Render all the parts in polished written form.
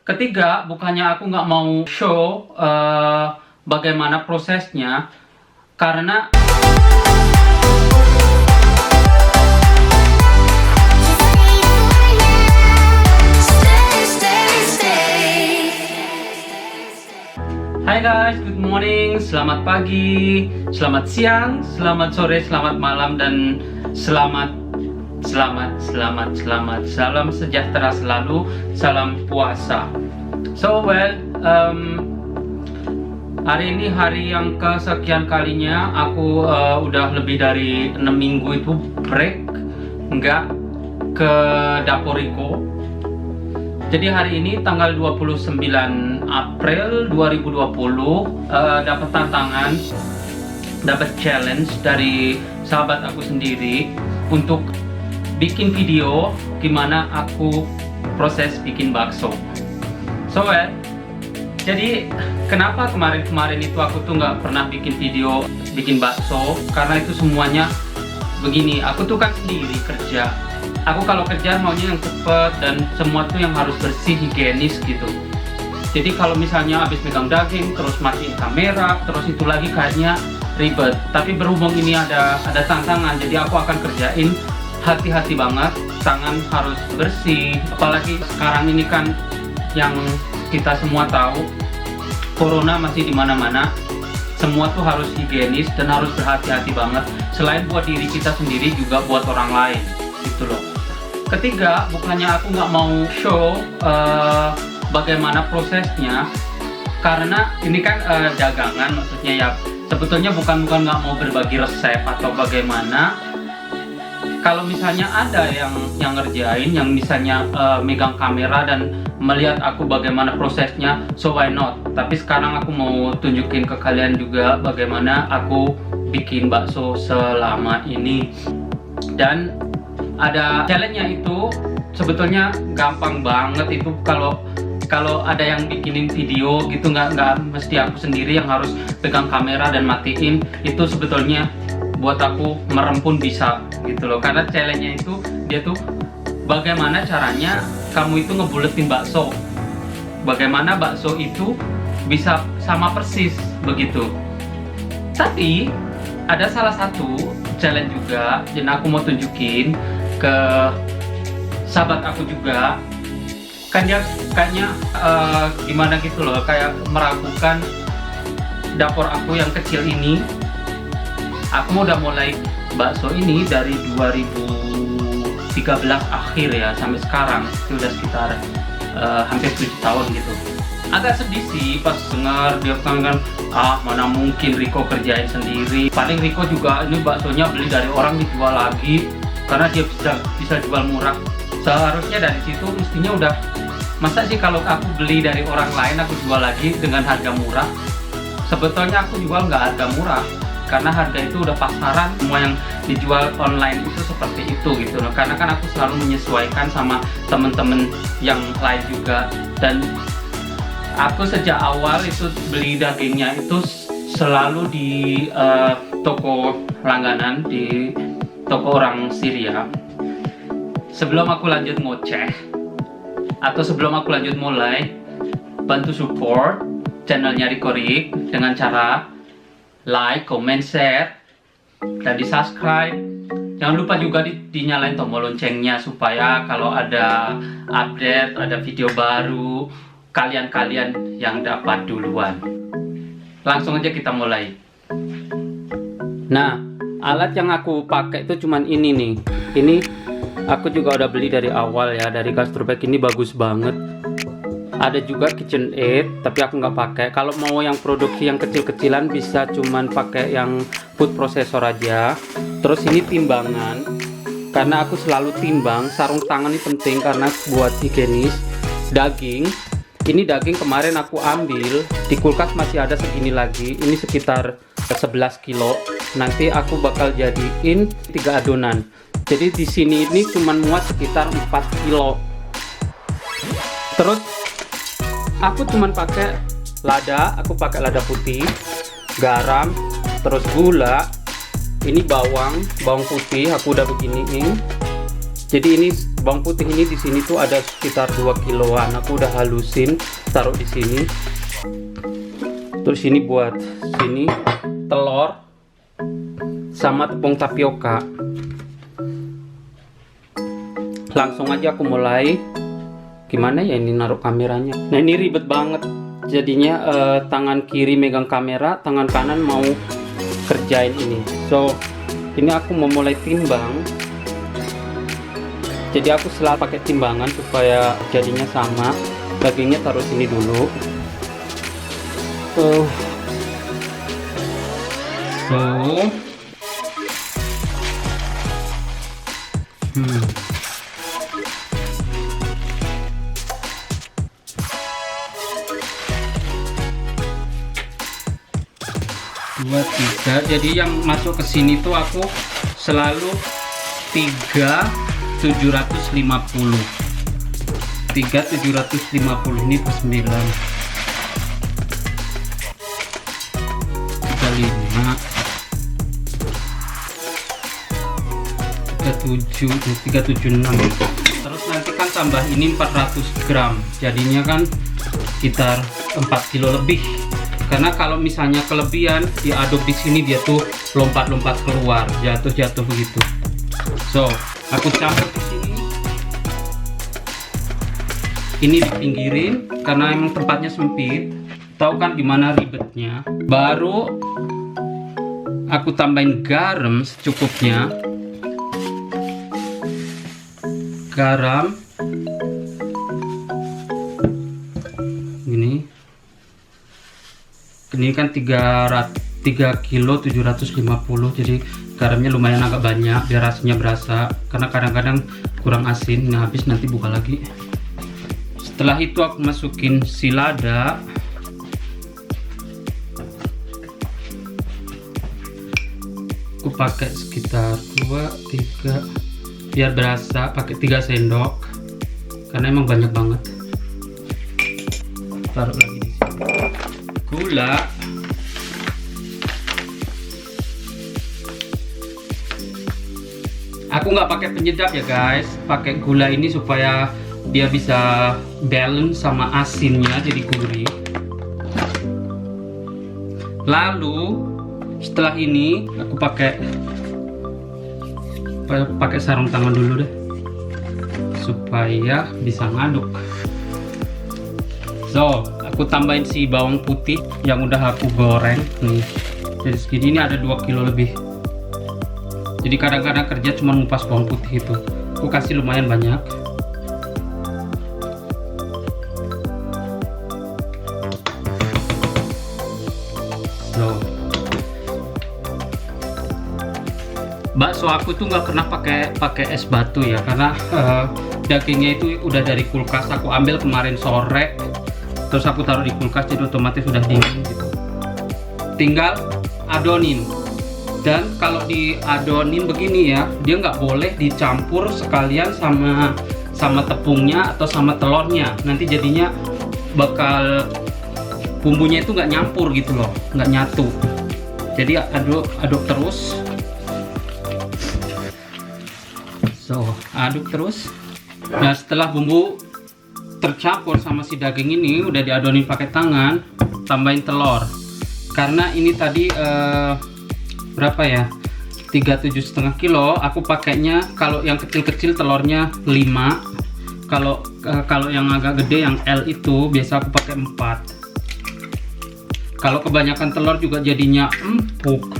Ketiga, bukannya aku nggak mau show bagaimana prosesnya, karena Hai guys, good morning, selamat pagi, selamat siang, selamat sore, selamat malam, dan selamat salam sejahtera selalu, salam puasa. Hari ini hari yang kesekian kalinya aku udah lebih dari 6 minggu itu break, nggak ke dapur Riko. Jadi hari ini tanggal 29 April 2020 dapat tantangan, dapat challenge dari sahabat aku sendiri untuk bikin video gimana aku proses bikin bakso. Jadi kenapa kemarin itu aku tuh nggak pernah bikin video bikin bakso, karena itu semuanya begini. Aku tuh kan sendiri kerja. Aku kalau kerja maunya yang cepet dan semua tuh yang harus bersih, higienis gitu. Jadi kalau misalnya habis megang daging terus matiin kamera, terus itu lagi kayaknya ribet. Tapi berhubung ini ada tantangan, jadi aku akan kerjain hati-hati banget. Tangan harus bersih, apalagi sekarang ini kan yang kita semua tahu corona masih di mana-mana. Semua tuh harus higienis dan harus berhati-hati banget. Selain buat diri kita sendiri, juga buat orang lain gitu loh. Ketiga, bukannya aku nggak mau show bagaimana prosesnya, karena ini kan dagangan, maksudnya ya sebetulnya bukan nggak mau berbagi resep atau bagaimana. Kalau misalnya ada yang ngerjain, yang misalnya megang kamera dan melihat aku bagaimana prosesnya, so why not? Tapi sekarang aku mau tunjukin ke kalian juga bagaimana aku bikin bakso selama ini. Dan ada challenge-nya itu sebetulnya gampang banget. Itu kalau ada yang bikinin video gitu, nggak mesti aku sendiri yang harus pegang kamera dan matiin. Itu sebetulnya buat aku merem pun bisa gitu loh, karena challenge-nya itu dia tuh bagaimana caranya kamu itu ngebuletin bakso, bagaimana bakso itu bisa sama persis begitu. Tapi ada salah satu challenge juga dan aku mau tunjukin ke sahabat aku juga. Kan dia kayaknya gimana gitu loh, kayak meragukan dapur aku yang kecil ini. Aku udah mulai bakso ini dari 2013 akhir ya, sampai sekarang itu udah sekitar hampir 7 tahun gitu. Agak sedih sih pas dengar dia kan mana mungkin Riko kerjain sendiri. Paling Riko juga ini baksonya beli dari orang dijual lagi, karena dia bisa jual murah. Seharusnya dari situ mestinya udah, masa sih kalau aku beli dari orang lain aku jual lagi dengan harga murah. Sebetulnya aku jual nggak harga murah, karena harga itu udah pasaran. Semua yang dijual online itu seperti itu gitu loh, karena kan aku selalu menyesuaikan sama temen-temen yang lain juga. Dan aku sejak awal itu beli dagingnya itu selalu di toko langganan, di toko orang Syria. Sebelum aku lanjut ngoceh, atau sebelum aku lanjut mulai, bantu support channelnya Riko Rik dengan cara like, comment, share, dan di subscribe. Jangan lupa juga dinyalain tombol loncengnya supaya kalau ada update, ada video baru, kalian yang dapat duluan. Langsung aja kita mulai. Nah, alat yang aku pakai itu cuman ini nih. Ini aku juga udah beli dari awal ya, dari Gastrobag. Ini bagus banget. Ada juga KitchenAid, tapi aku nggak pakai. Kalau mau yang produksi yang kecil-kecilan bisa cuman pakai yang food processor aja. Terus ini timbangan, karena aku selalu timbang. Sarung tangan ini penting karena buat higienis. Daging, ini daging kemarin aku ambil di kulkas masih ada segini lagi. Ini sekitar 11 kilo. Nanti aku bakal jadiin 3 adonan. Jadi di sini ini cuman muat sekitar 4 kilo. Terus aku cuman pakai lada, aku pakai lada putih, garam, terus gula, ini bawang putih aku udah beginiin, Jadi ini bawang putih ini di sini tuh ada sekitar 2 kiloan. Aku udah halusin, taruh di sini. Terus ini buat sini telur sama tepung tapioka. Langsung aja aku mulai. Gimana ya ini naruh kameranya? Nah ini ribet banget. Jadinya tangan kiri megang kamera, tangan kanan mau kerjain ini. So ini aku mau mulai timbang. Jadi aku selalu pakai timbangan supaya jadinya sama. Dagingnya taruh sini dulu. So dua, tiga. Jadi yang masuk ke sini tuh aku selalu 3.750 ini pas 9 376. Terus nanti kan tambah ini 400 gram, jadinya kan sekitar 4 kilo lebih. Karena kalau misalnya kelebihan diaduk di sini dia tuh lompat-lompat keluar, jatuh-jatuh begitu. So aku campur di sini. Ini dipinggirin karena emang tempatnya sempit. Tahu kan gimana ribetnya. Baru aku tambahin garam secukupnya. Garam ini kan 3 kilo 750, jadi garamnya lumayan agak banyak biar rasanya berasa, karena kadang-kadang kurang asin. Nah habis nanti buka lagi. Setelah itu aku masukin si lada. Aku pakai sekitar 2, 3 biar berasa, pakai 3 sendok karena emang banyak banget. Taruh lagi di sini. Gula. Aku nggak pakai penyedap ya guys, pakai gula ini supaya dia bisa balance sama asinnya jadi gurih. Lalu setelah ini aku pakai sarung tangan dulu deh supaya bisa ngaduk. So aku tambahin si bawang putih yang udah aku goreng nih. Jadi segini ini ada 2 kilo lebih. Jadi kadang-kadang kerja cuma ngupas bawang putih itu. Aku kasih lumayan banyak. So, bakso aku tuh nggak pernah pakai es batu ya, karena dagingnya itu udah dari kulkas. Aku ambil kemarin sore, terus aku taruh di kulkas, jadi otomatis udah dingin gitu. Tinggal adonin. Dan kalau diadonin begini ya, dia nggak boleh dicampur sekalian sama tepungnya atau sama telurnya. Nanti jadinya bakal bumbunya itu nggak nyampur gitu loh, nggak nyatu. Jadi aduk terus. So aduk terus. Nah setelah bumbu tercampur sama si daging ini udah diadonin pakai tangan, tambahin telur. Karena ini tadi berapa ya, 37,5 kilo. Aku pakainya kalau yang kecil-kecil telurnya 5, kalau yang agak gede yang L itu biasa aku pakai 4. Kalau kebanyakan telur juga jadinya empuk,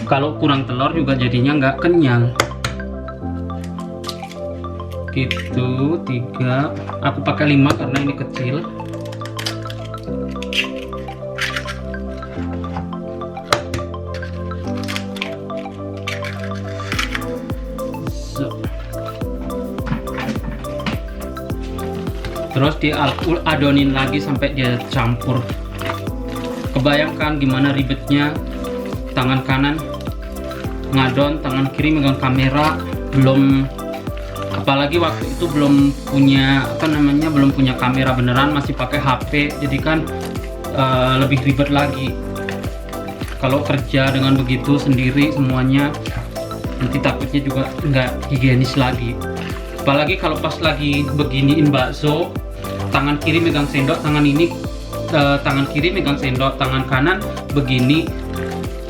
kalau kurang telur juga jadinya nggak kenyal gitu. 3, aku pakai 5 karena ini kecil. Terus diadonin lagi sampai dia campur. Kebayangkan gimana ribetnya, tangan kanan ngadon, tangan kiri megang kamera. Apalagi waktu itu belum punya belum punya kamera beneran, masih pakai HP, jadi kan lebih ribet lagi. Kalau kerja dengan begitu sendiri semuanya, nanti takutnya juga nggak higienis lagi. Apalagi kalau pas lagi beginiin bakso, tangan kiri megang sendok, tangan kiri megang sendok, tangan kanan begini,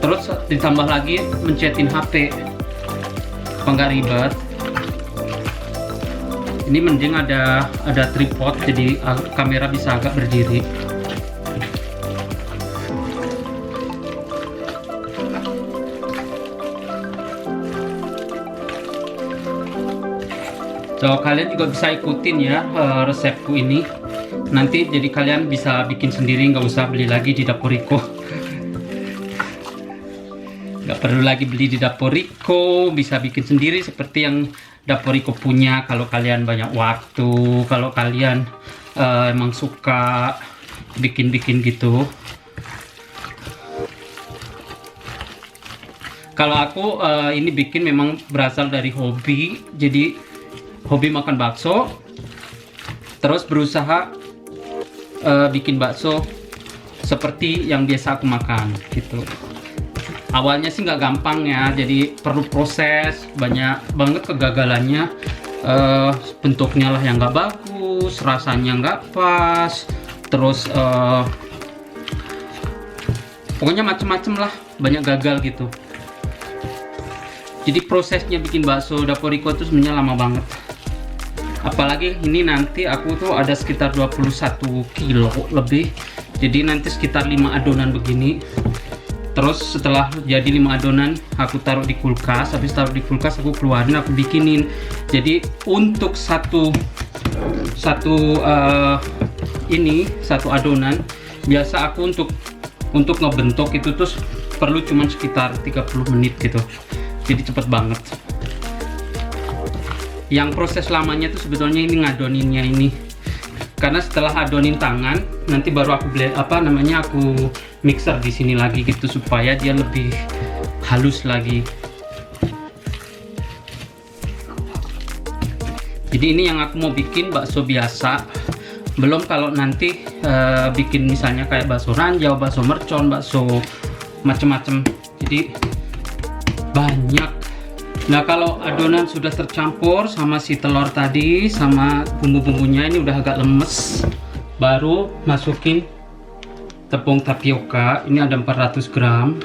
terus ditambah lagi mencetin HP, apa nggak ribet. Ini mending ada tripod, jadi kamera bisa agak berdiri. So kalian juga bisa ikutin ya resepku ini. Nanti jadi kalian bisa bikin sendiri, nggak usah beli lagi di Dapuriko. Nggak perlu lagi beli di Dapuriko, bisa bikin sendiri seperti yang Dapuriko punya. Kalau kalian banyak waktu, kalau kalian emang suka bikin-bikin gitu. Kalau aku ini bikin memang berasal dari hobi, jadi hobi makan bakso, terus berusaha bikin bakso seperti yang biasa aku makan gitu. Awalnya sih nggak gampang ya, jadi perlu proses, banyak banget kegagalannya. Bentuknya lah yang nggak bagus, rasanya nggak pas, terus pokoknya macem-macem lah, banyak gagal gitu. Jadi prosesnya bikin bakso Dapuriko itu sebenarnya lama banget. Apalagi ini nanti aku tuh ada sekitar 21 kilo lebih, jadi nanti sekitar 5 adonan begini. Terus setelah jadi 5 adonan aku taruh di kulkas, habis taruh di kulkas aku keluarin, aku bikinin. Jadi untuk satu adonan biasa aku untuk ngebentuk itu tuh perlu cuman sekitar 30 menit gitu, jadi cepet banget. Yang proses lamanya tuh sebetulnya ini ngadoninnya ini, karena setelah adonin tangan nanti baru aku aku mixer di sini lagi gitu supaya dia lebih halus lagi. Jadi ini yang aku mau bikin bakso biasa, belum kalau nanti bikin misalnya kayak bakso ranjau, bakso mercon, bakso macem-macem, jadi banyak. Nah kalau adonan sudah tercampur sama si telur tadi sama bumbu-bumbunya ini udah agak lemes, baru masukin tepung tapioka. Ini ada 400 gram.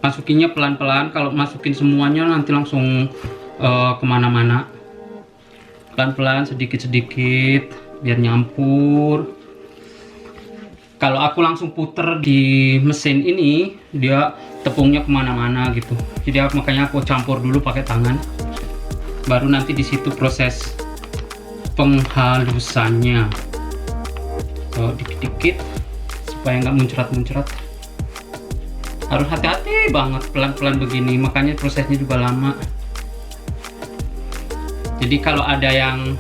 Masukinnya pelan-pelan, kalau masukin semuanya nanti langsung kemana-mana. Pelan-pelan, sedikit-sedikit biar nyampur. Kalau aku langsung puter di mesin ini, dia tepungnya kemana-mana gitu. Jadi makanya aku campur dulu pakai tangan. Baru nanti di situ proses penghalusannya. So dikit-dikit supaya nggak muncrat-muncrat. Harus hati-hati banget, pelan-pelan begini. Makanya prosesnya juga lama. Jadi kalau ada yang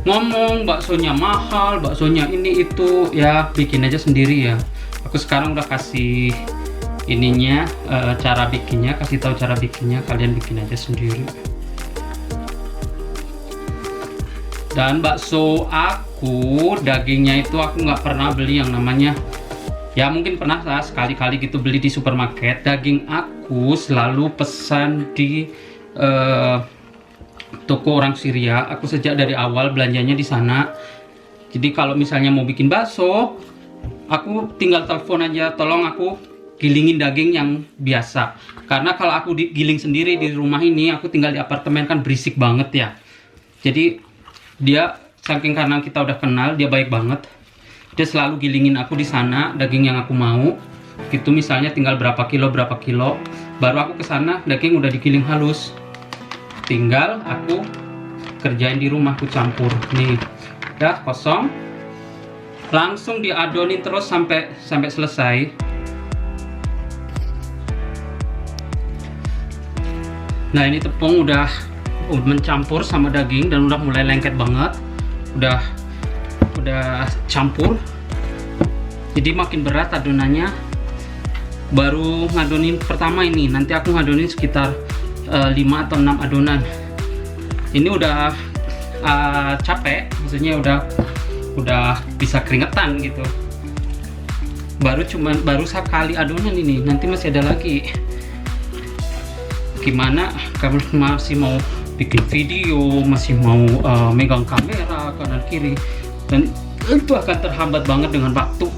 ngomong baksonya mahal, baksonya ini itu, ya bikin aja sendiri ya. Aku sekarang udah kasih ininya, cara bikinnya, kasih tahu cara bikinnya, kalian bikin aja sendiri. Dan bakso aku dagingnya itu aku nggak pernah beli yang namanya, ya mungkin pernah lah sekali-kali gitu beli di supermarket. Daging aku selalu pesan di toko orang Syria. Aku sejak dari awal belanjanya di sana. Jadi kalau misalnya mau bikin bakso, aku tinggal telepon aja, tolong aku gilingin daging yang biasa. Karena kalau aku giling sendiri di rumah ini, aku tinggal di apartemen kan berisik banget ya. Jadi dia saking karena kita udah kenal, dia baik banget. Dia selalu gilingin aku di sana daging yang aku mau. Gitu misalnya tinggal berapa kilo, baru aku ke sana daging udah digiling halus. Tinggal aku kerjain di rumah, aku campur. Nih, udah kosong. Langsung diadonin terus sampai selesai. Nah, ini tepung udah mencampur sama daging dan udah mulai lengket banget. Udah campur. Jadi makin berat adonannya. Baru ngadonin pertama ini, nanti aku ngadonin sekitar 5 atau 6 adonan. Ini udah capek, maksudnya udah bisa keringetan gitu. baru sekali adonan ini, nanti masih ada lagi. Gimana kamu masih mau bikin video, masih mau megang kamera kanan kiri, dan itu akan terhambat banget dengan waktu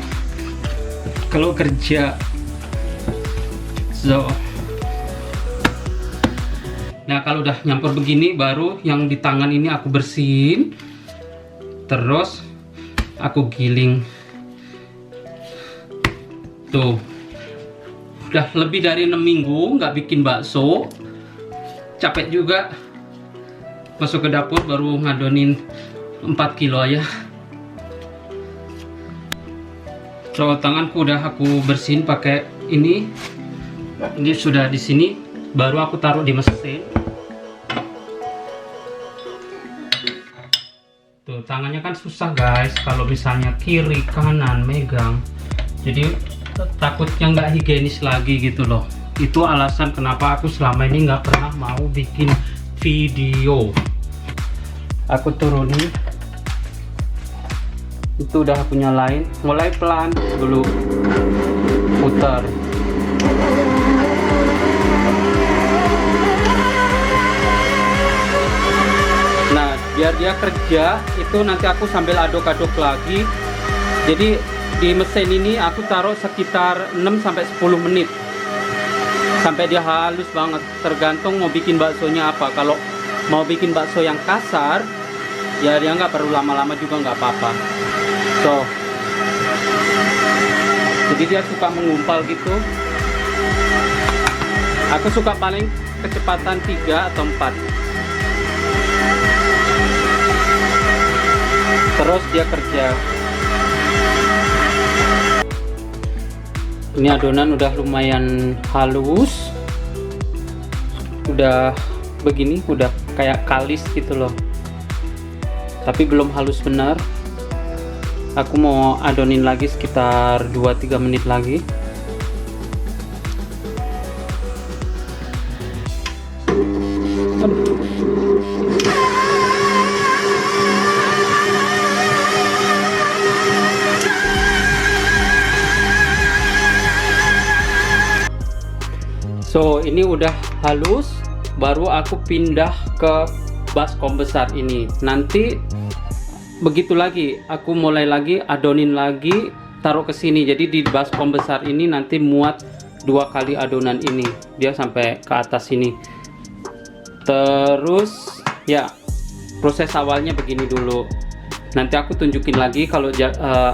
kalau kerja. Nah, kalau udah nyampur begini, baru yang di tangan ini aku bersihin, terus aku giling. Tuh, udah lebih dari 6 minggu nggak bikin bakso, capek juga. Masuk ke dapur baru ngadonin 4 kilo aja. So, tanganku udah aku bersihin pakai ini sudah di sini, baru aku taruh di mesin. Tuh, tangannya kan susah guys kalau misalnya kiri kanan megang, jadi takutnya nggak higienis lagi gitu loh. Itu alasan kenapa aku selama ini nggak pernah mau bikin video. Aku turunin, itu udah aku nyalain, mulai pelan dulu, putar. Nah, biar dia kerja itu nanti aku sambil aduk-aduk lagi. Jadi di mesin ini aku taruh sekitar 6-10 menit sampai dia halus banget, tergantung mau bikin baksonya apa. Kalau mau bikin bakso yang kasar ya dia nggak perlu lama-lama juga, nggak apa-apa. So, jadi dia suka mengumpal gitu. Aku suka paling kecepatan 3 atau 4, terus dia kerja. Ini adonan udah lumayan halus, udah begini, udah kayak kalis gitu loh, tapi belum halus benar. Aku mau adonin lagi sekitar 2-3 menit lagi. So, ini udah halus, baru aku pindah ke baskom besar ini. Nanti begitu lagi, aku mulai lagi adonin lagi, taruh ke sini. Jadi di baskom besar ini nanti muat 2 kali adonan ini, dia sampai ke atas sini. Terus ya, proses awalnya begini dulu. Nanti aku tunjukin lagi kalau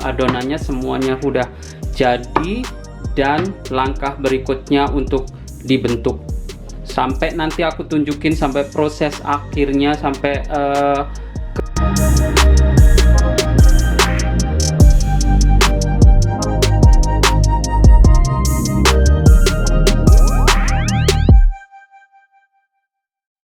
adonannya semuanya udah jadi, dan langkah berikutnya untuk dibentuk. Sampai nanti aku tunjukin sampai proses akhirnya, sampai